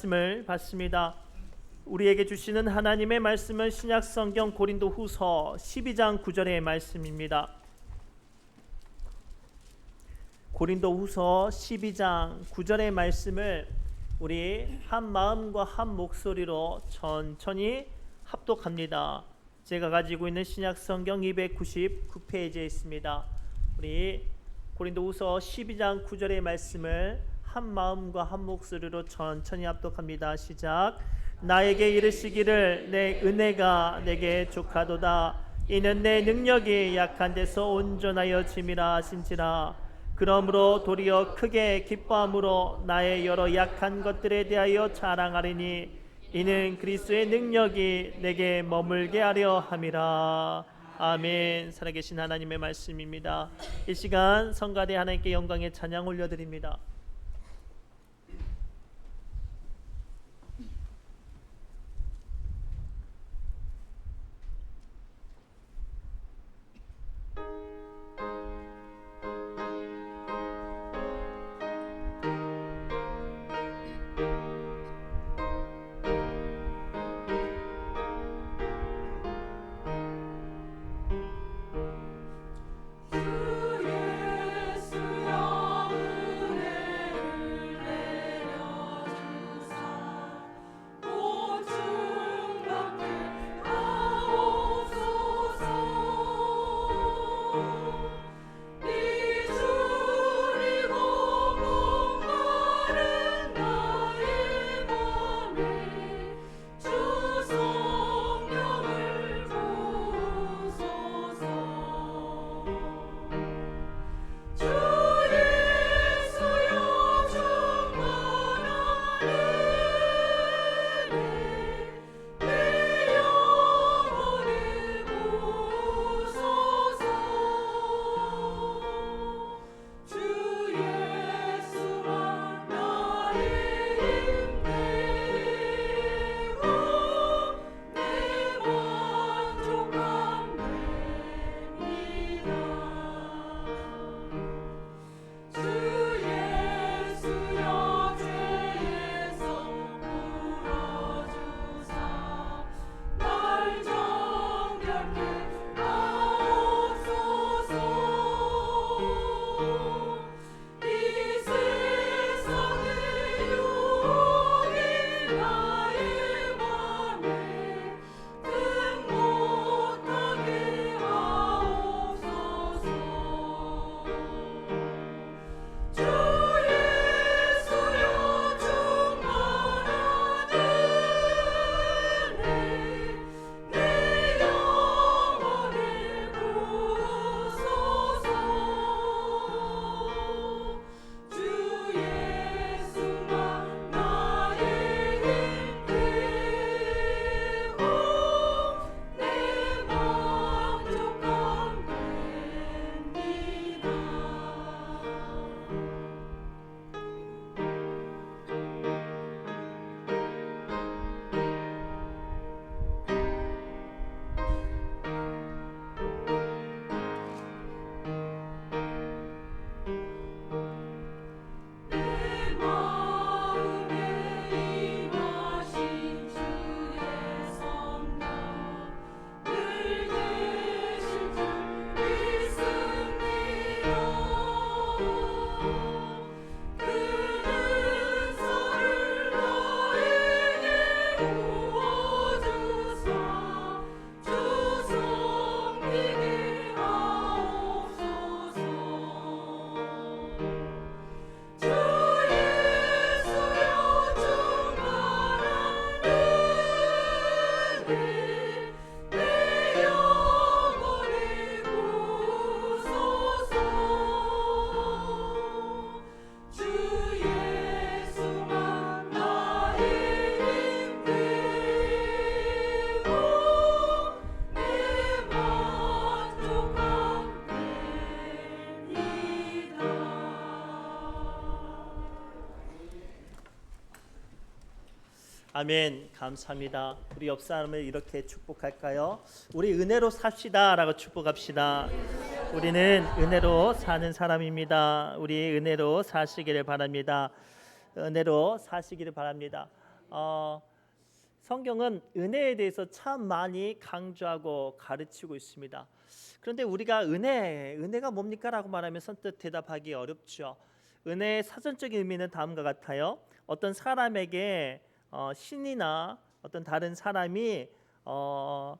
말씀을 받습니다. 우리에게 주시는 하나님의 말씀은 신약성경 고린도후서 12장 9절의 말씀입니다. 고린도후서 12장 9절의 말씀을 우리 한 마음과 한 목소리로 천천히 합독합니다. 제가 가지고 있는 신약성경 299페이지에 있습니다. 우리 고린도후서 12장 9절의 말씀을 한 마음과 한 목소리로 천천히 합독합니다. 시작. 나에게 이르시기를 내 은혜가 내게 족하도다. 이는 내 능력이 약한 데서 온전하여 짐이라 하신지라. 그러므로 도리어 크게 기뻐함으로 나의 여러 약한 것들에 대하여 자랑하리니 이는 그리스도의 능력이 내게 머물게 하려 함이라. 아멘. 살아계신 하나님의 말씀입니다. 이 시간 성가대 하나님께 영광의 찬양 올려드립니다. 아멘. 감사합니다. 우리 옆 사람을 이렇게 축복할까요? 우리 은혜로 삽시다 라고 축복합시다. 우리는 은혜로 사는 사람입니다. 우리 은혜로 사시기를 바랍니다. 은혜로 사시기를 바랍니다. 성경은 은혜에 대해서 참 많이 강조하고 가르치고 있습니다. 그런데 우리가 은혜가 뭡니까? 라고 말하면 선뜻 대답하기 어렵죠. 은혜의 사전적인 의미는 다음과 같아요. 어떤 사람에게 신이나 어떤 다른 사람이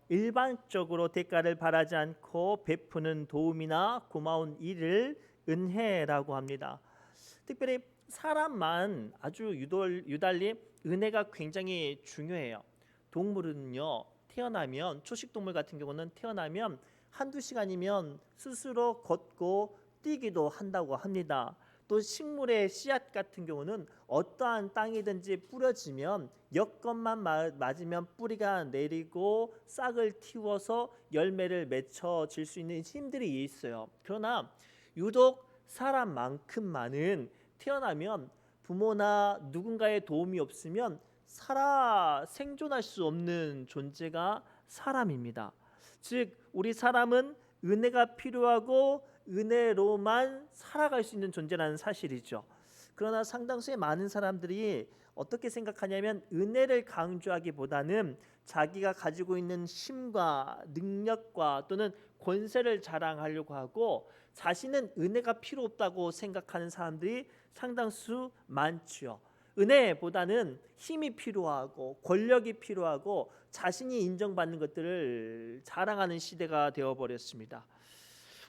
일반적으로 대가를 바라지 않고 베푸는 도움이나 고마운 일을 은혜라고 합니다. 특별히 사람만 아주 유달리 은혜가 굉장히 중요해요. 동물은요, 태어나면 초식동물 같은 경우는 태어나면 한두 시간이면 스스로 걷고 뛰기도 한다고 합니다. 또 식물의 씨앗 같은 경우는 어떠한 땅이든지 뿌려지면 여건만 맞으면 뿌리가 내리고 싹을 틔워서 열매를 맺혀질 수 있는 힘들이 있어요. 그러나 유독 사람만큼만은 태어나면 부모나 누군가의 도움이 없으면 생존할 수 없는 존재가 사람입니다. 즉 우리 사람은 은혜가 필요하고 은혜로만 살아갈 수 있는 존재라는 사실이죠. 그러나 상당수의 많은 사람들이 어떻게 생각하냐면 은혜를 강조하기보다는 자기가 가지고 있는 힘과 능력과 또는 권세를 자랑하려고 하고 자신은 은혜가 필요 없다고 생각하는 사람들이 상당수 많죠. 은혜보다는 힘이 필요하고 권력이 필요하고 자신이 인정받는 것들을 자랑하는 시대가 되어버렸습니다.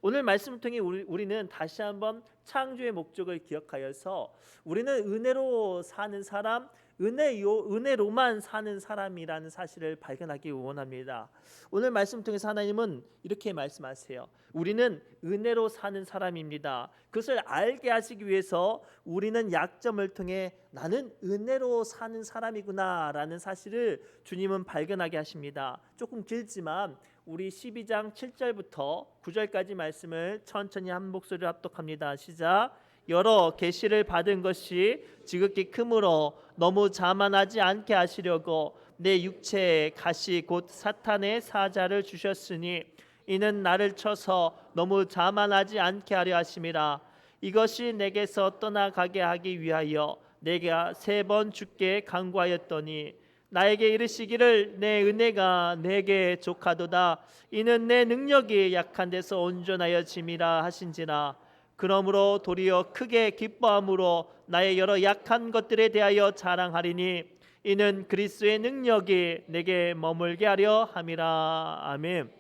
오늘 말씀을 통해 우리는 다시 한번 창조의 목적을 기억하여서 우리는 은혜로 사는 사람, 은혜로만 사는 사람이라는 사실을 발견하기 원합니다. 오늘 말씀 통해서 하나님은 이렇게 말씀하세요. 우리는 은혜로 사는 사람입니다. 그것을 알게 하시기 위해서 우리는 약점을 통해 나는 은혜로 사는 사람이구나 라는 사실을 주님은 발견하게 하십니다. 조금 길지만 우리 12장 7절부터 9절까지 말씀을 천천히 한 목소리로 합독합니다. 시작. 여러 계시를 받은 것이 지극히 크므로 너무 자만하지 않게 하시려고 내 육체에 가시 곧 사탄의 사자를 주셨으니 이는 나를 쳐서 너무 자만하지 않게 하려 하심이라. 이것이 내게서 떠나가게 하기 위하여 내가 3번 주께 간구하였더니 나에게 이르시기를 내 은혜가 내게 족하도다. 이는 내 능력이 약한 데서 온전하여 짐이라 하신지라. 그러므로 도리어 크게 기뻐함으로 나의 여러 약한 것들에 대하여 자랑하리니 이는 그리스도의 능력이 내게 머물게 하려 함이라. 아멘.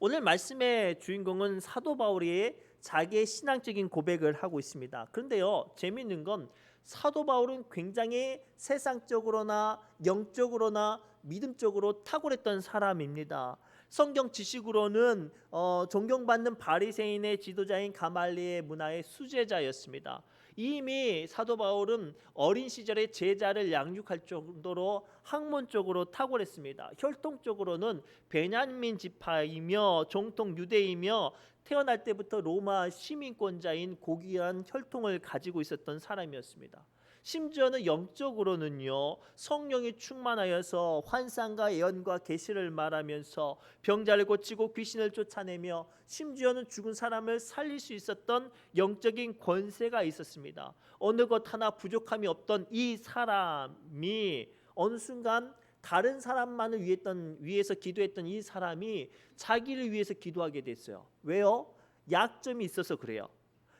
오늘 말씀의 주인공은 사도 바울이 자기의 신앙적인 고백을 하고 있습니다. 그런데요, 재미있는 건 사도 바울은 굉장히 세상적으로나 영적으로나 믿음적으로 탁월했던 사람입니다. 성경 지식으로는 존경받는 바리새인의 지도자인 가말리의 문화의 수제자였습니다. 이미 사도 바울은 어린 시절에 제자를 양육할 정도로 학문적으로 탁월했습니다. 혈통적으로는 베냐민 지파이며 정통 유대이며 태어날 때부터 로마 시민권자인 고귀한 혈통을 가지고 있었던 사람이었습니다. 심지어는 영적으로는요, 성령이 충만하여서 환상과 예언과 계시를 말하면서 병자를 고치고 귀신을 쫓아내며 심지어는 죽은 사람을 살릴 수 있었던 영적인 권세가 있었습니다. 어느 것 하나 부족함이 없던 이 사람이 어느 순간 다른 사람만을 위해서 기도했던 이 사람이 자기를 위해서 기도하게 됐어요. 왜요? 약점이 있어서 그래요.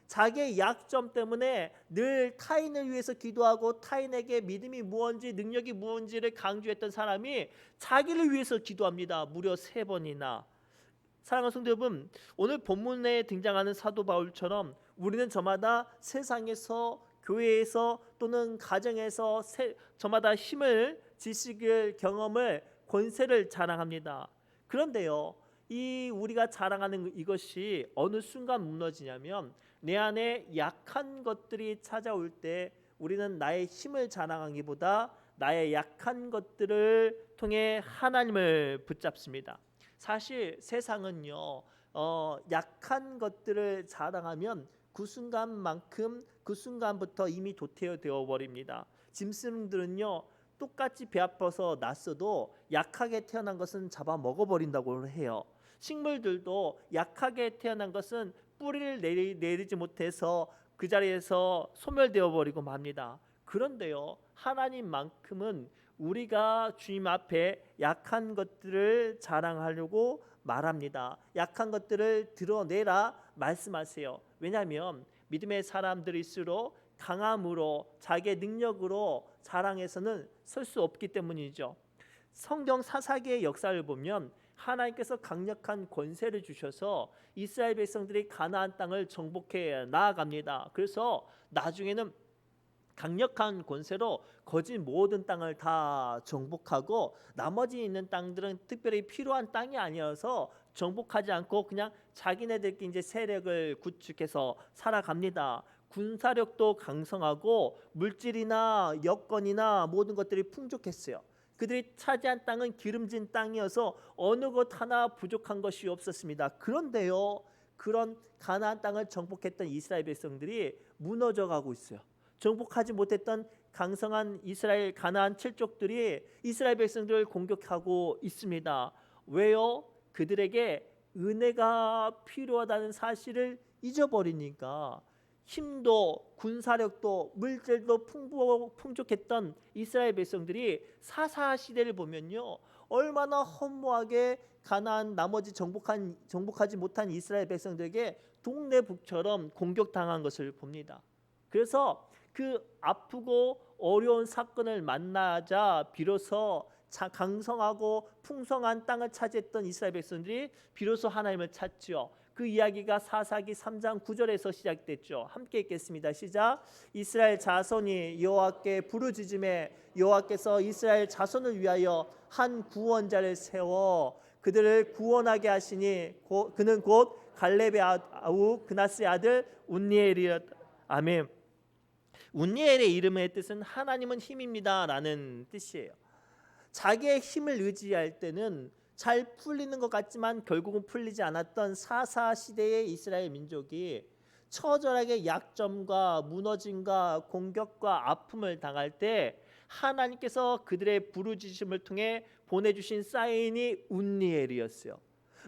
자기의 약점 때문에 늘 타인을 위해서 기도하고 타인에게 믿음이 무언지 능력이 무언지를 강조했던 사람이 자기를 위해서 기도합니다. 무려 3번이나. 사랑하는 성도 여러분, 오늘 본문에 등장하는 사도 바울처럼 우리는 저마다 세상에서, 교회에서 또는 가정에서 저마다 힘을, 지식을, 경험을, 권세를 자랑합니다. 그런데요, 우리가 자랑하는 이것이 어느 순간 무너지냐면 내 안에 약한 것들이 찾아올 때 우리는 나의 힘을 자랑하기보다 나의 약한 것들을 통해 하나님을 붙잡습니다. 사실 세상은요, 약한 것들을 자랑하면 그 순간부터 이미 도태되어 버립니다. 짐승들은요, 똑같이 배 아파서 났어도 약하게 태어난 것은 잡아 먹어버린다고 해요. 식물들도 약하게 태어난 것은 뿌리를 내리지 못해서 그 자리에서 소멸되어 버리고 맙니다. 그런데요, 하나님만큼은 우리가 주님 앞에 약한 것들을 자랑하려고 말합니다. 약한 것들을 드러내라 말씀하세요. 왜냐하면 믿음의 사람들일수록 강함으로 자기의 능력으로 자랑해서는 설 수 없기 때문이죠. 성경 사사기의 역사를 보면 하나님께서 강력한 권세를 주셔서 이스라엘 백성들이 가나안 땅을 정복해 나아갑니다. 그래서 나중에는 강력한 권세로 거진 모든 땅을 다 정복하고 나머지 있는 땅들은 특별히 필요한 땅이 아니어서 정복하지 않고 그냥 자기네들끼리 이제 세력을 구축해서 살아갑니다. 군사력도 강성하고 물질이나 여건이나 모든 것들이 풍족했어요. 그들이 차지한 땅은 기름진 땅이어서 어느 것 하나 부족한 것이 없었습니다. 그런데요, 그런 가나안 땅을 정복했던 이스라엘 백성들이 무너져 가고 있어요. 정복하지 못했던 강성한 이스라엘 가나안 칠족들이 이스라엘 백성들을 공격하고 있습니다. 왜요? 그들에게 은혜가 필요하다는 사실을 잊어버리니까. 힘도 군사력도 물질도 풍족했던 이스라엘 백성들이 사사 시대를 보면요, 얼마나 허무하게 가나안 나머지 정복하지 못한 이스라엘 백성들에게 동네북처럼 공격당한 것을 봅니다. 그래서 그 아프고 어려운 사건을 만나자 비로소 강성하고 풍성한 땅을 차지했던 이스라엘 백성들이 비로소 하나님을 찾죠. 그 이야기가 사사기 3장 9절에서 시작됐죠. 함께 읽겠습니다. 시작. 이스라엘 자손이 여호와께 부르짖음에 여호와께서 이스라엘 자손을 위하여 한 구원자를 세워 그들을 구원하게 하시니 그는 곧 갈렙의 아우 그나스의 아들 운니엘이었다. 아멘. 운니엘의 이름의 뜻은 하나님은 힘입니다 라는 뜻이에요. 자기의 힘을 의지할 때는 잘 풀리는 것 같지만 결국은 풀리지 않았던 사사 시대의 이스라엘 민족이 처절하게 약점과 무너짐과 공격과 아픔을 당할 때 하나님께서 그들의 부르짖음을 통해 보내주신 사인이 운니엘이었어요.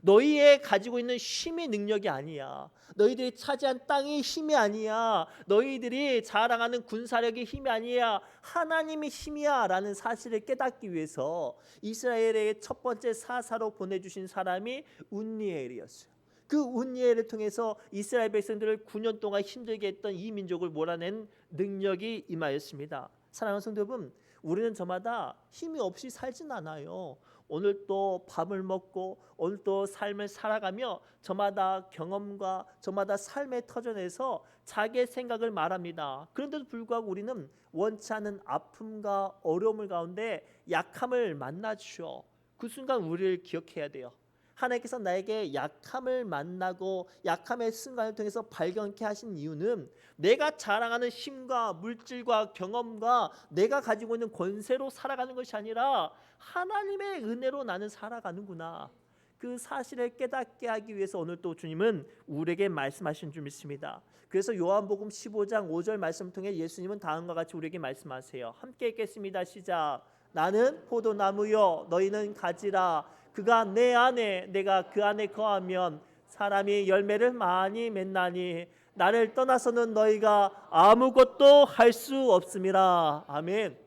너희의 가지고 있는 힘이 능력이 아니야. 너희들이 차지한 땅이 힘이 아니야. 너희들이 자랑하는 군사력이 힘이 아니야. 하나님이 힘이야 라는 사실을 깨닫기 위해서 이스라엘의 첫 번째 사사로 보내주신 사람이 운니엘이었어요. 그 운니엘을 통해서 이스라엘 백성들을 9년 동안 힘들게 했던 이 민족을 몰아낸 능력이 임하였습니다. 사랑하는 성도 여러분, 우리는 저마다 힘이 없이 살진 않아요. 오늘 또 밥을 먹고 오늘 또 삶을 살아가며 저마다 경험과 저마다 삶의 터전에서 자기의 생각을 말합니다. 그런데도 불구하고 우리는 원치 않은 아픔과 어려움을 가운데 약함을 만나주셔. 그 순간 우리를 기억해야 돼요. 하나님께서 나에게 약함을 만나고 약함의 순간을 통해서 발견케 하신 이유는 내가 자랑하는 힘과 물질과 경험과 내가 가지고 있는 권세로 살아가는 것이 아니라 하나님의 은혜로 나는 살아가는구나. 그 사실을 깨닫게 하기 위해서 오늘 또 주님은 우리에게 말씀하신 줄 믿습니다. 그래서 요한복음 15장 5절 말씀을 통해 예수님은 다음과 같이 우리에게 말씀하세요. 함께 읽겠습니다. 시작. 나는 포도나무요 너희는 가지라. 그가 내 안에 내가 그 안에 거하면 사람이 열매를 많이 맺나니 나를 떠나서는 너희가 아무것도 할 수 없음이라. 아멘.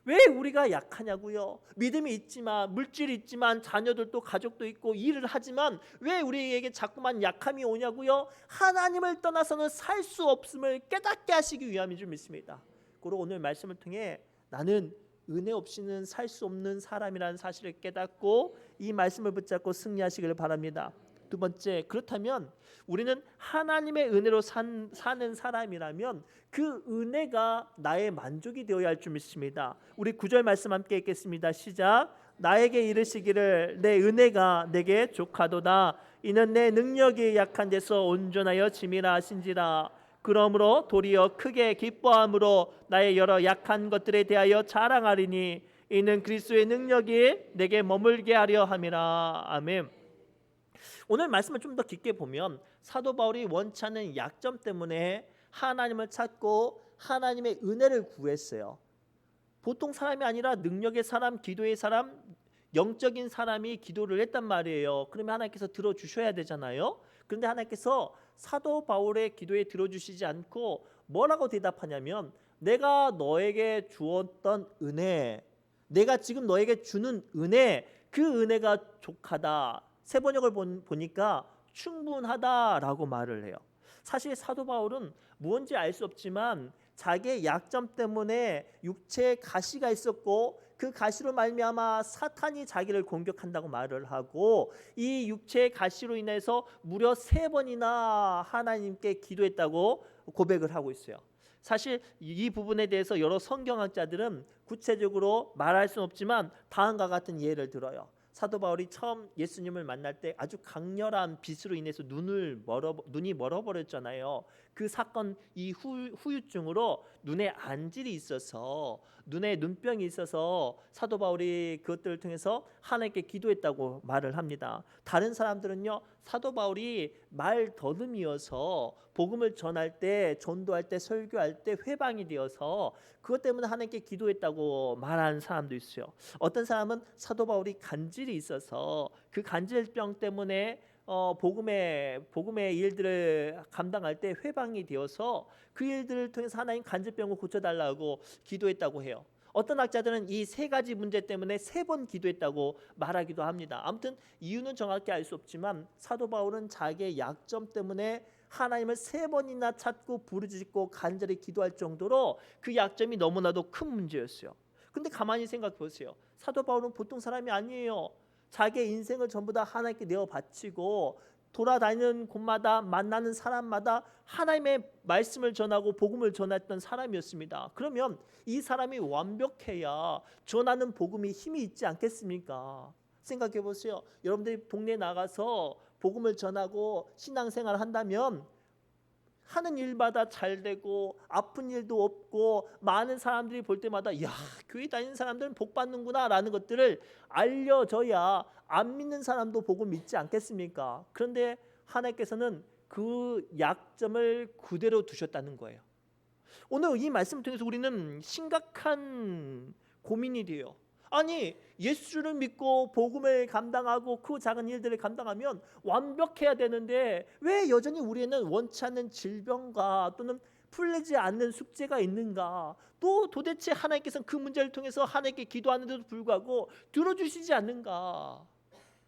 왜 우리가 약하냐고요? 믿음이 있지만 물질이 있지만 자녀들도 가족도 있고 일을 하지만 왜 우리에게 자꾸만 약함이 오냐고요? 하나님을 떠나서는 살 수 없음을 깨닫게 하시기 위함인 줄 믿습니다. 그리고 오늘 말씀을 통해 나는 은혜 없이는 살 수 없는 사람이라는 사실을 깨닫고 이 말씀을 붙잡고 승리하시기를 바랍니다. 두 번째, 그렇다면 우리는 하나님의 은혜로 사는 사람이라면 그 은혜가 나의 만족이 되어야 할 줄 믿습니다. 우리 9절 말씀 함께 읽겠습니다. 시작. 나에게 이르시기를 내 은혜가 내게 족하도다. 이는 내 능력이 약한 데서 온전하여 짐이라 하신지라. 그러므로 도리어 크게 기뻐함으로 나의 여러 약한 것들에 대하여 자랑하리니 이는 그리스도의 능력이 내게 머물게 하려 함이라. 아멘. 오늘 말씀을 좀 더 깊게 보면 사도 바울이 원치 않는 약점 때문에 하나님을 찾고 하나님의 은혜를 구했어요. 보통 사람이 아니라 능력의 사람, 기도의 사람, 영적인 사람이 기도를 했단 말이에요. 그러면 하나님께서 들어주셔야 되잖아요. 그런데 하나님께서 사도 바울의 기도에 들어주시지 않고 뭐라고 대답하냐면 내가 너에게 주었던 은혜, 내가 지금 너에게 주는 은혜, 그 은혜가 족하다. 세 번역을 보니까 충분하다라고 말을 해요. 사실 사도 바울은 무언지 알 수 없지만 자기의 약점 때문에 육체에 가시가 있었고 그 가시로 말미암아 사탄이 자기를 공격한다고 말을 하고 이 육체의 가시로 인해서 무려 3번이나 하나님께 기도했다고 고백을 하고 있어요. 사실 이 부분에 대해서 여러 성경학자들은 구체적으로 말할 수는 없지만 다음과 같은 예를 들어요. 사도 바울이 처음 예수님을 만날 때 아주 강렬한 빛으로 인해서 눈이 멀어버렸잖아요. 그 사건 이 후유증으로 눈에 안질이 있어서 눈에 눈병이 있어서 사도 바울이 그것들을 통해서 하나님께 기도했다고 말을 합니다. 다른 사람들은요, 사도 바울이 말 더듬이어서 복음을 전할 때, 전도할 때, 설교할 때 회방이 되어서 그것 때문에 하나님께 기도했다고 말하는 사람도 있어요. 어떤 사람은 사도 바울이 간질이 있어서 그 간질병 때문에 복음의 일들을 감당할 때 회방이 되어서 그 일들을 통해서 하나님 간질병을 고쳐달라고 기도했다고 해요. 어떤 학자들은 이 3가지 문제 때문에 3번 기도했다고 말하기도 합니다. 아무튼 이유는 정확히 알 수 없지만 사도 바울은 자기의 약점 때문에 하나님을 3번이나 찾고 부르짖고 간절히 기도할 정도로 그 약점이 너무나도 큰 문제였어요. 근데 가만히 생각해 보세요. 사도 바울은 보통 사람이 아니에요. 자기의 인생을 전부 다 하나님께 내어 바치고 돌아다니는 곳마다 만나는 사람마다 하나님의 말씀을 전하고 복음을 전했던 사람이었습니다. 그러면 이 사람이 완벽해야 전하는 복음이 힘이 있지 않겠습니까? 생각해 보세요. 여러분들이 동네에 나가서 복음을 전하고 신앙생활을 한다면 하는 일마다 잘 되고 아픈 일도 없고 많은 사람들이 볼 때마다 야, 교회 다니는 사람들은 복 받는구나 라는 것들을 알려줘야 안 믿는 사람도 복음 믿지 않겠습니까? 그런데 하나님께서는 그 약점을 그대로 두셨다는 거예요. 오늘 이 말씀을 통해서 우리는 심각한 고민이 돼요. 아니, 예수를 믿고 복음을 감당하고 그 작은 일들을 감당하면 완벽해야 되는데 왜 여전히 우리에는 원치 않는 질병과 또는 풀리지 않는 숙제가 있는가? 또 도대체 하나님께서는 그 문제를 통해서 하나님께 기도하는데도 불구하고 들어주시지 않는가?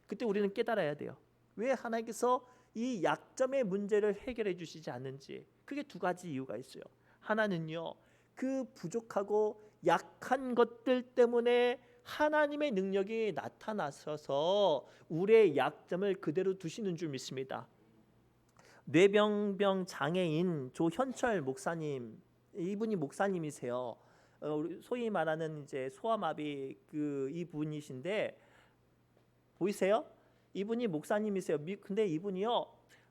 그때 우리는 깨달아야 돼요. 왜 하나님께서 이 약점의 문제를 해결해 주시지 않는지. 그게 2가지 이유가 있어요. 하나는요, 그 부족하고 약한 것들 때문에 하나님의 능력이 나타나셔서 우리의 약점을 그대로 두시는 줄 믿습니다. 뇌병병 장애인 조현철 목사님, 이분이 목사님이세요. 소위 말하는 이제 소아마비 이분이신데 보이세요? 이분이 목사님이세요. 근데 이분이요,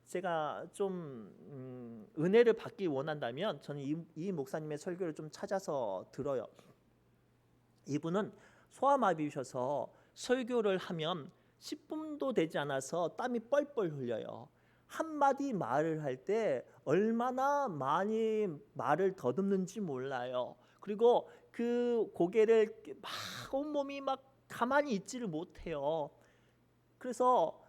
제가 좀 은혜를 받기 원한다면 저는 이 목사님의 설교를 좀 찾아서 들어요. 이분은 소아마비셔서 설교를 하면 10분도 되지 않아서 땀이 뻘뻘 흘려요. 한마디 말을 할 때 얼마나 많이 말을 더듬는지 몰라요. 그리고 그 고개를 막 온몸이 막 가만히 있지를 못해요. 그래서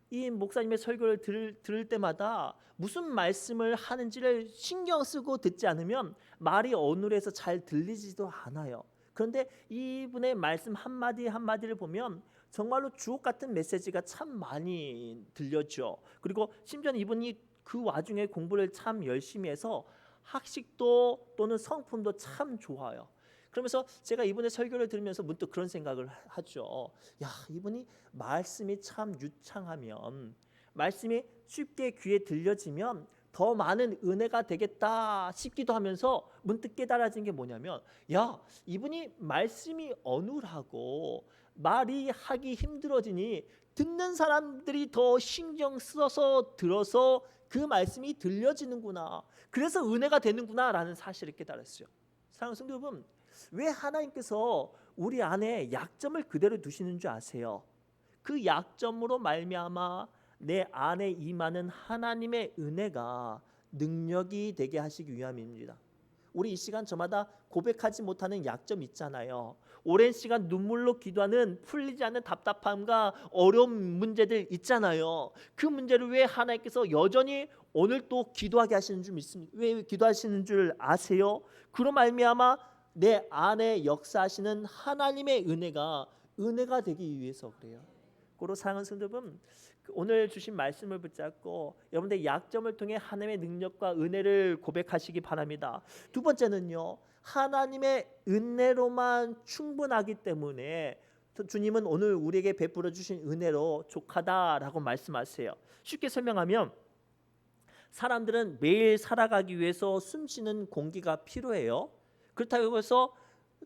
이 목사님의 설교를 들을 때마다 무슨 말씀을 하는지를 신경 쓰고 듣지 않으면 말이 어눌해서 잘 들리지도 않아요. 그런데 이분의 말씀 한마디 한마디를 보면 정말로 주옥 같은 메시지가 참 많이 들려죠. 그리고 심지어는 이분이 그 와중에 공부를 참 열심히 해서 학식도 또는 성품도 참 좋아요. 그러면서 제가 이분의 설교를 들으면서 문득 그런 생각을 하죠. 야, 이분이 말씀이 참 유창하면, 말씀이 쉽게 귀에 들려지면 더 많은 은혜가 되겠다 싶기도 하면서 문득 깨달아진 게 뭐냐면, 야, 이분이 말씀이 어눌하고 말이 하기 힘들어지니 듣는 사람들이 더 신경 써서 들어서 그 말씀이 들려지는구나. 그래서 은혜가 되는구나 라는 사실을 깨달았어요. 사랑하는 성도 여러분, 왜 하나님께서 우리 안에 약점을 그대로 두시는 줄 아세요? 그 약점으로 말미암아 내 안에 임하는 하나님의 은혜가 능력이 되게 하시기 위함입니다. 우리 이 시간 저마다 고백하지 못하는 약점 있잖아요. 오랜 시간 눈물로 기도하는 풀리지 않는 답답함과 어려운 문제들 있잖아요. 그 문제를 왜 하나님께서 여전히 오늘 또 기도하게 하시는 줄 믿습니다. 왜 기도하시는 줄 아세요? 그로 말미암아 내 안에 역사하시는 하나님의 은혜가 되기 위해서 그래요. 고로 사랑하는 성도 여러분, 오늘 주신 말씀을 붙잡고 여러분들의 약점을 통해 하나님의 능력과 은혜를 고백하시기 바랍니다. 두 번째는요, 하나님의 은혜로만 충분하기 때문에 주님은 오늘 우리에게 베풀어 주신 은혜로 족하다라고 말씀하세요. 쉽게 설명하면 사람들은 매일 살아가기 위해서 숨쉬는 공기가 필요해요. 그렇다고 해서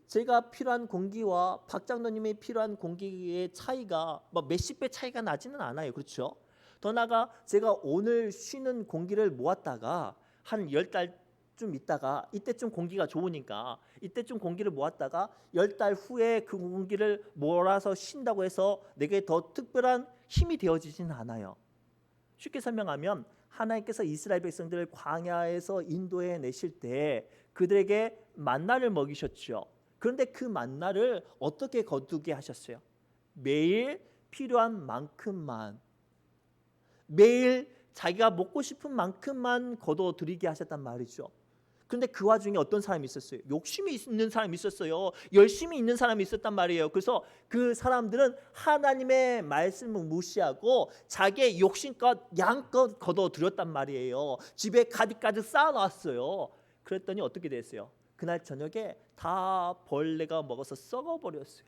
제가 필요한 공기와 박 장로님이 필요한 공기의 차이가 뭐 몇십 배 차이가 나지는 않아요. 그렇죠? 더 나아가 제가 오늘 쉬는 공기를 모았다가 한 10달쯤 있다가 이때쯤 공기가 좋으니까 이때쯤 공기를 모았다가 10달 후에 그 공기를 몰아서 쉰다고 해서 내게 더 특별한 힘이 되어지지는 않아요. 쉽게 설명하면 하나님께서 이스라엘 백성들을 광야에서 인도해 내실 때 그들에게 만나를 먹이셨죠. 그런데 그 만나를 어떻게 거두게 하셨어요? 매일 필요한 만큼만, 매일 자기가 먹고 싶은 만큼만 거둬들이게 하셨단 말이죠. 그런데 그 와중에 어떤 사람이 있었어요? 욕심이 있는 사람이 있었어요. 열심히 있는 사람이 있었단 말이에요. 그래서 그 사람들은 하나님의 말씀을 무시하고 자기의 욕심껏 양껏 거둬들였단 말이에요. 집에 가득가득 쌓아놨어요. 그랬더니 어떻게 됐어요? 그날 저녁에 다 벌레가 먹어서 썩어버렸어요.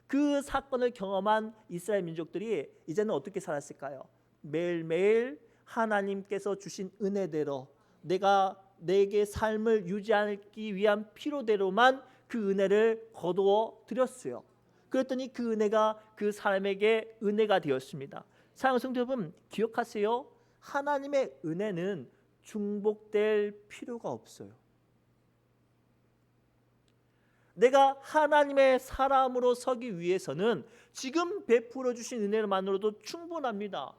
그 사건을 경험한 이스라엘 민족들이 이제는 어떻게 살았을까요? 매일매일 하나님께서 주신 은혜대로 내게 삶을 유지하기 위한 필요대로만 그 은혜를 거두어 드렸어요. 그랬더니 그 은혜가 그 사람에게 은혜가 되었습니다. 사랑하는 성도 여러분, 기억하세요. 하나님의 은혜는 중복될 필요가 없어요. 내가 하나님의 사람으로 서기 위해서는 지금 베풀어 주신 은혜만으로도 충분합니다.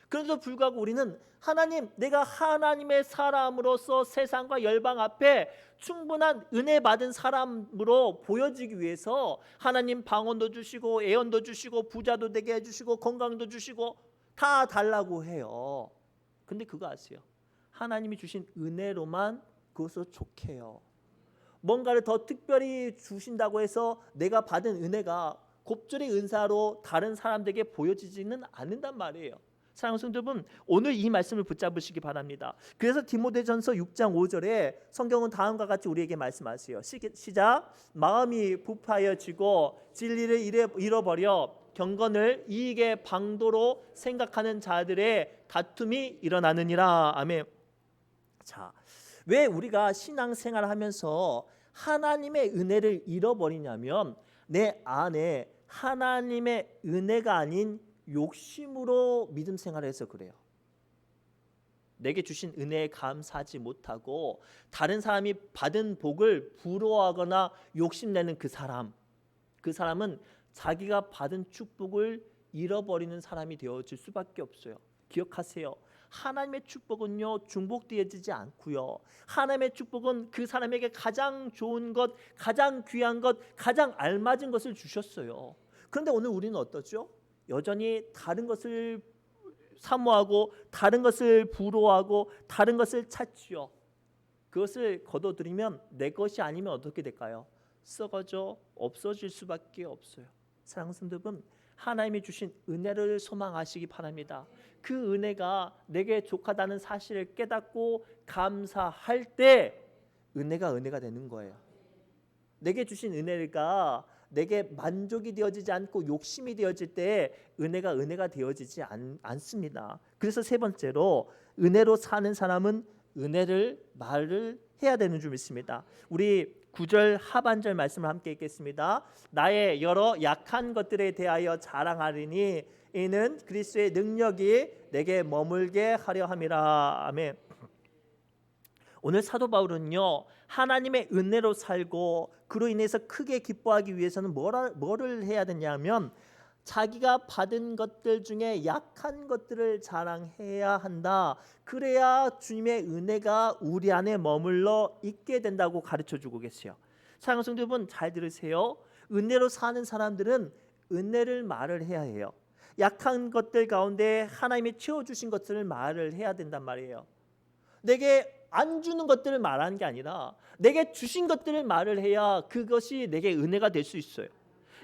그런데도 불구하고 우리는 하나님, 내가 하나님의 사람으로서 세상과 열방 앞에 충분한 은혜 받은 사람으로 보여지기 위해서 하나님 방언도 주시고 애언도 주시고 부자도 되게 해주시고 건강도 주시고 다 달라고 해요. 근데 그거 아세요? 하나님이 주신 은혜로만 그것을 족해요. 뭔가를 더 특별히 주신다고 해서 내가 받은 은혜가 곱절의 은사로 다른 사람들에게 보여지지는 않는단 말이에요. 사랑하는 성도 여러분, 오늘 이 말씀을 붙잡으시기 바랍니다. 그래서 디모데전서 6장 5절에 성경은 다음과 같이 우리에게 말씀하세요. 시작. 마음이 부파여지고 진리를 잃어버려 경건을 이익의 방도로 생각하는 자들의 다툼이 일어나느니라. 아멘. 자, 왜 우리가 신앙생활을 하면서 하나님의 은혜를 잃어버리냐면 내 안에 하나님의 은혜가 아닌 욕심으로 믿음 생활을 해서 그래요. 내게 주신 은혜에 감사하지 못하고 다른 사람이 받은 복을 부러워하거나 욕심내는 그 사람은 자기가 받은 축복을 잃어버리는 사람이 되어질 수밖에 없어요. 기억하세요. 하나님의 축복은요 중복되어지지 않고요. 하나님의 축복은 그 사람에게 가장 좋은 것, 가장 귀한 것, 가장 알맞은 것을 주셨어요. 그런데 오늘 우리는 어떠죠? 여전히 다른 것을 사모하고 다른 것을 부러워하고 다른 것을 찾지요. 그것을 거둬들이면 내 것이 아니면 어떻게 될까요? 썩어져 없어질 수밖에 없어요. 사랑하는 성도 여러분, 하나님이 주신 은혜를 소망하시기 바랍니다. 그 은혜가 내게 족하다는 사실을 깨닫고 감사할 때 은혜가 되는 거예요. 내게 주신 은혜가 내게 만족이 되어지지 않고 욕심이 되어질 때 은혜가 되어지지 않습니다. 그래서 세 번째로 은혜로 사는 사람은 말을 해야 되는 줄 믿습니다. 우리 9절 하반절 말씀을 함께 읽겠습니다. 나의 여러 약한 것들에 대하여 자랑하리니 이는 그리스도의 능력이 내게 머물게 하려 함이라. 아멘. 오늘 사도 바울은요 하나님의 은혜로 살고 그로 인해서 크게 기뻐하기 위해서는 뭐를 해야 되냐면 자기가 받은 것들 중에 약한 것들을 자랑해야 한다. 그래야 주님의 은혜가 우리 안에 머물러 있게 된다고 가르쳐주고 계세요. 사랑하는 성도 여러분, 잘 들으세요. 은혜로 사는 사람들은 은혜를 말을 해야 해요. 약한 것들 가운데 하나님이 채워주신 것들을 말을 해야 된단 말이에요. 내게 안 주는 것들을 말하는 게 아니라 내게 주신 것들을 말을 해야 그것이 내게 은혜가 될 수 있어요.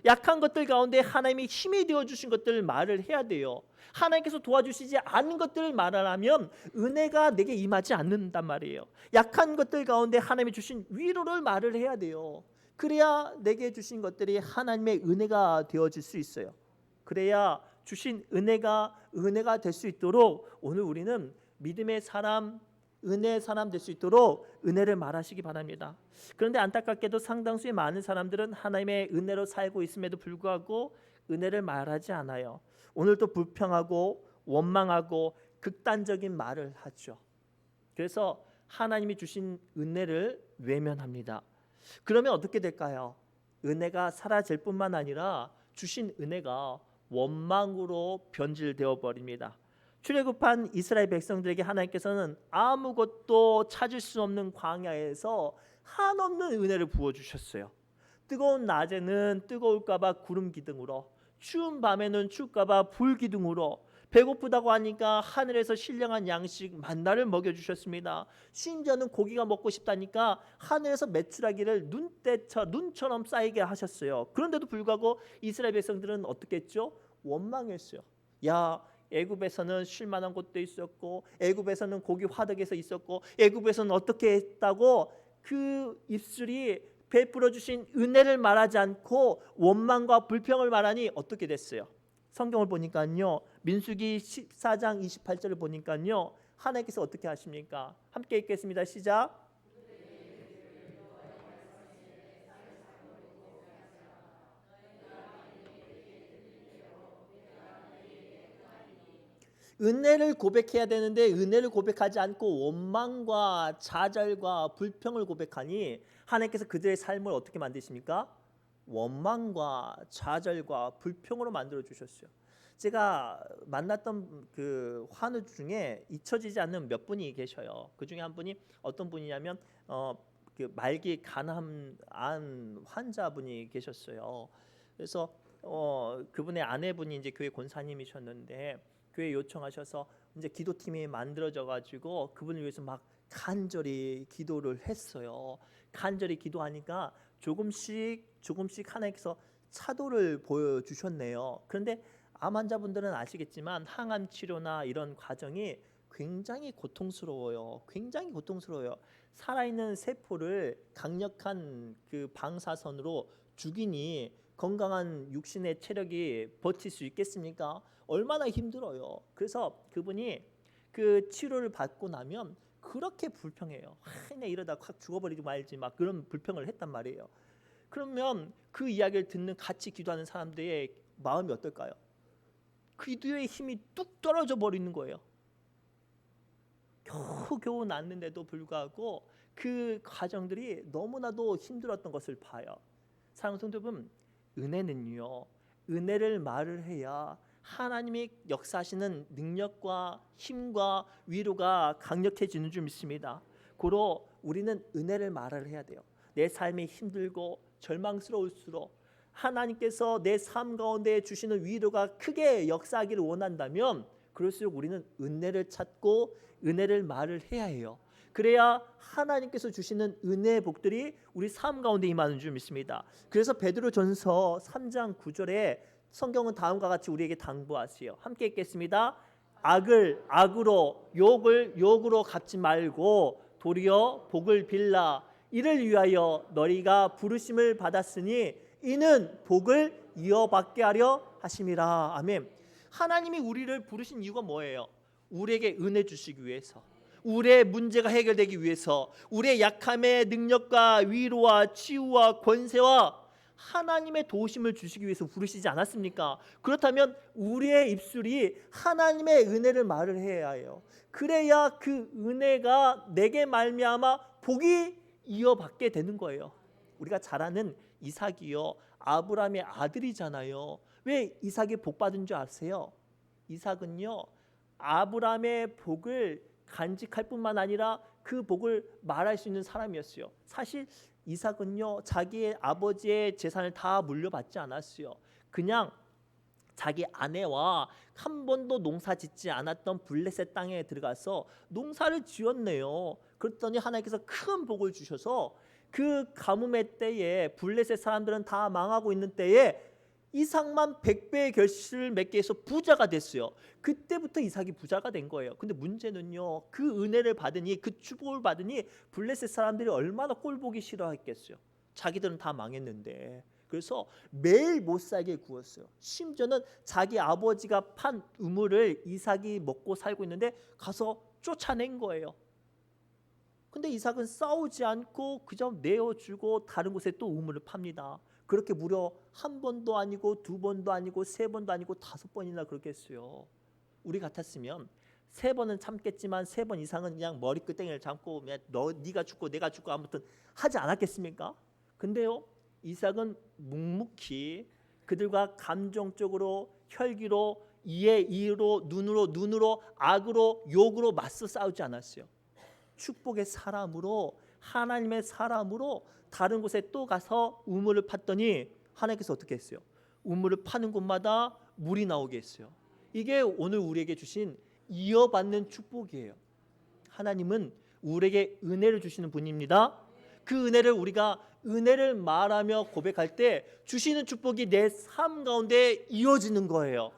약한 것들 가운데 하나님이 힘이 되어주신 것들을 말을 해야 돼요. 하나님께서 도와주시지 않은 것들을 말하면 은혜가 내게 임하지 않는단 말이에요. 약한 것들 가운데 하나님이 주신 위로를 말을 해야 돼요. 그래야 내게 주신 것들이 하나님의 은혜가 되어질 수 있어요. 그래야 주신 은혜가 될 수 있도록 오늘 우리는 믿음의 사람, 은혜의 사람 될 수 있도록 은혜를 말하시기 바랍니다. 그런데 안타깝게도 상당수의 많은 사람들은 하나님의 은혜로 살고 있음에도 불구하고 은혜를 말하지 않아요. 오늘도 불평하고 원망하고 극단적인 말을 하죠. 그래서 하나님이 주신 은혜를 외면합니다. 그러면 어떻게 될까요? 은혜가 사라질 뿐만 아니라 주신 은혜가 원망으로 변질되어 버립니다. 출애굽한 이스라엘 백성들에게 하나님께서는 아무것도 찾을 수 없는 광야에서 한없는 은혜를 부어주셨어요. 뜨거운 낮에는 뜨거울까 봐 구름 기둥으로, 추운 밤에는 추울까 봐 불 기둥으로, 배고프다고 하니까 하늘에서 신령한 양식 만나를 먹여주셨습니다. 심지어는 고기가 먹고 싶다니까 하늘에서 메추라기를 눈처럼 쌓이게 하셨어요. 그런데도 불구하고 이스라엘 백성들은 어떻게 했죠? 원망했어요. 야, 애굽에서는 쉴 만한 곳도 있었고, 애굽에서는 고기 화덕에서 있었고, 애굽에서는 어떻게 했다고 그 입술이 베풀어 주신 은혜를 말하지 않고 원망과 불평을 말하니 어떻게 됐어요? 성경을 보니까요, 민수기 14장 28절을 보니까요, 하나님께서 어떻게 하십니까? 함께 읽겠습니다. 시작. 은혜를 고백해야 되는데 은혜를 고백하지 않고 원망과 좌절과 불평을 고백하니 하나님께서 그들의 삶을 어떻게 만드십니까? 원망과 좌절과 불평으로 만들어 주셨어요. 제가 만났던 그 환우 중에 잊혀지지 않는 몇 분이 계셔요. 그 중에 한 분이 어떤 분이냐면 그 말기 간암 환자분이 계셨어요. 그래서 그분의 아내분이 이제 교회 권사님이셨는데 교회 요청하셔서 이제 기도팀이 만들어져 가지고 그분을 위해서 막 간절히 기도를 했어요. 간절히 기도하니까 조금씩 하나님께서 차도를 보여주셨네요. 그런데 암 환자분들은 아시겠지만 항암 치료나 이런 과정이 굉장히 고통스러워요. 굉장히 고통스러워요. 살아있는 세포를 강력한 그 방사선으로 죽이니 건강한 육신의 체력이 버틸 수 있겠습니까? 얼마나 힘들어요. 그래서 그분이 그 치료를 받고 나면 그렇게 불평해요. 그냥 이러다 확 죽어버리지 말지 막 그런 불평을 했단 말이에요. 그러면 그 이야기를 듣는 같이 기도하는 사람들의 마음이 어떨까요? 기도의 힘이 뚝 떨어져 버리는 거예요. 겨우 낫는데도 불구하고 그 과정들이 너무나도 힘들었던 것을 봐요. 사랑하는 성도 여러분, 은혜는요, 은혜를 말을 해야 하나님이 역사하시는 능력과 힘과 위로가 강력해지는 줄 믿습니다. 고로 우리는 은혜를 말을 해야 돼요. 내 삶이 힘들고 절망스러울수록 하나님께서 내 삶 가운데 주시는 위로가 크게 역사하기를 원한다면 그럴수록 우리는 은혜를 찾고 은혜를 말을 해야 해요. 그래야 하나님께서 주시는 은혜의 복들이 우리 삶 가운데 임하는 줄 믿습니다. 그래서 베드로전서 3장 9절에 성경은 다음과 같이 우리에게 당부하시요. 함께 읽겠습니다. 악을 악으로 욕을 욕으로 갚지 말고 도리어 복을 빌라. 이를 위하여 너희가 부르심을 받았으니 이는 복을 이어받게 하려 하심이라. 아멘. 하나님이 우리를 부르신 이유가 뭐예요? 우리에게 은혜 주시기 위해서, 우리의 문제가 해결되기 위해서, 우리의 약함의 능력과 위로와 치유와 권세와 하나님의 도우심을 주시기 위해서 부르시지 않았습니까? 그렇다면 우리의 입술이 하나님의 은혜를 말을 해야 해요. 그래야 그 은혜가 내게 말미암아 복이 이어받게 되는 거예요. 우리가 잘 아는 이삭이요, 아브라함의 아들이잖아요. 왜 이삭이 복 받은 줄 아세요? 이삭은요, 아브라함의 복을 간직할 뿐만 아니라 그 복을 말할 수 있는 사람이었어요. 사실 이삭은요, 자기의 아버지의 재산을 다 물려받지 않았어요. 그냥 자기 아내와 한 번도 농사 짓지 않았던 블레셋 땅에 들어가서 농사를 지었네요. 그랬더니 하나님께서 큰 복을 주셔서 그 가뭄의 때에 블레셋 사람들은 다 망하고 있는 때에 이삭만 100배의 결실을 맺게 해서 부자가 됐어요. 그때부터 이삭이 부자가 된 거예요. 근데 문제는요, 그 은혜를 받으니, 그 축복을 받으니 블레셋 사람들이 얼마나 꼴보기 싫어했겠어요. 자기들은 다 망했는데. 그래서 매일 못 살게 구웠어요. 심지어는 자기 아버지가 판 우물을 이삭이 먹고 살고 있는데 가서 쫓아낸 거예요. 근데 이삭은 싸우지 않고 그저 내어주고 다른 곳에 또 우물을 팝니다. 그렇게 무려 한 번도 아니고 두 번도 아니고 세 번도 아니고 5번이나 그렇게 했어요. 우리 같았으면 3번은 참겠지만 3번 이상은 그냥 머리끄댕이를 잡고 그냥 네가 죽고 내가 죽고 아무튼 하지 않았겠습니까? 근데요, 이삭은 묵묵히 그들과 감정적으로, 혈기로, 이로, 눈으로, 악으로, 욕으로 맞서 싸우지 않았어요. 축복의 사람으로, 하나님의 사람으로 다른 곳에 또 가서 우물을 팠더니 하나님께서 어떻게 했어요? 우물을 파는 곳마다 물이 나오게 했어요. 이게 오늘 우리에게 주신 이어받는 축복이에요. 하나님은 우리에게 은혜를 주시는 분입니다. 그 은혜를 우리가 은혜를 말하며 고백할 때 주시는 축복이 내 삶 가운데 이어지는 거예요.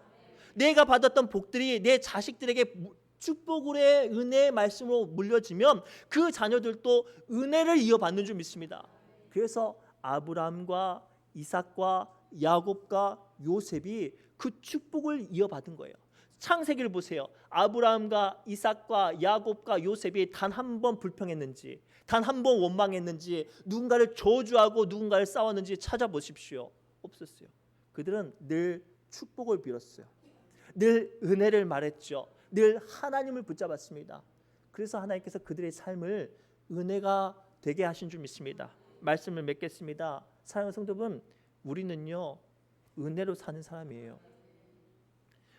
내가 받았던 복들이 내 자식들에게 축복의 은혜의 말씀으로 물려지면 그 자녀들도 은혜를 이어받는 줄 믿습니다. 그래서 아브라함과 이삭과 야곱과 요셉이 그 축복을 이어받은 거예요. 창세기를 보세요. 아브라함과 이삭과 야곱과 요셉이 단 한 번 불평했는지, 단 한 번 원망했는지, 누군가를 저주하고 누군가를 싸웠는지 찾아보십시오. 없었어요. 그들은 늘 축복을 빌었어요. 늘 은혜를 말했죠. 늘 하나님을 붙잡았습니다. 그래서 하나님께서 그들의 삶을 은혜가 되게 하신 줄 믿습니다. 말씀을 맺겠습니다. 사랑하는 성도분, 우리는요, 은혜로 사는 사람이에요.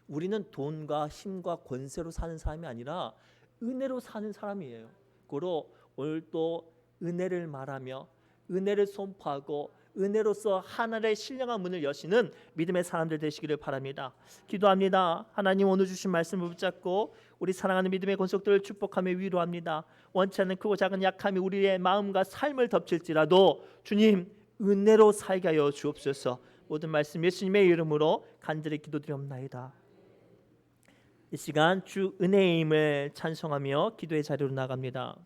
우리는 돈과 힘과 권세로 사는 사람이 아니라 은혜로 사는 사람이에요. 그로 오늘 또 은혜를 말하며 은혜를 선포하고 은혜로서 하늘의 신령한 문을 여시는 믿음의 사람들 되시기를 바랍니다. 기도합니다. 하나님, 오늘 주신 말씀을 붙잡고 우리 사랑하는 믿음의 권속들을 축복하며 위로합니다. 원치 않는 크고 작은 약함이 우리의 마음과 삶을 덮칠지라도 주님, 은혜로 살게 하여 주옵소서. 모든 말씀 예수님의 이름으로 간절히 기도드리옵나이다. 이 시간 주 은혜의 힘을 찬송하며 기도의 자리로 나갑니다.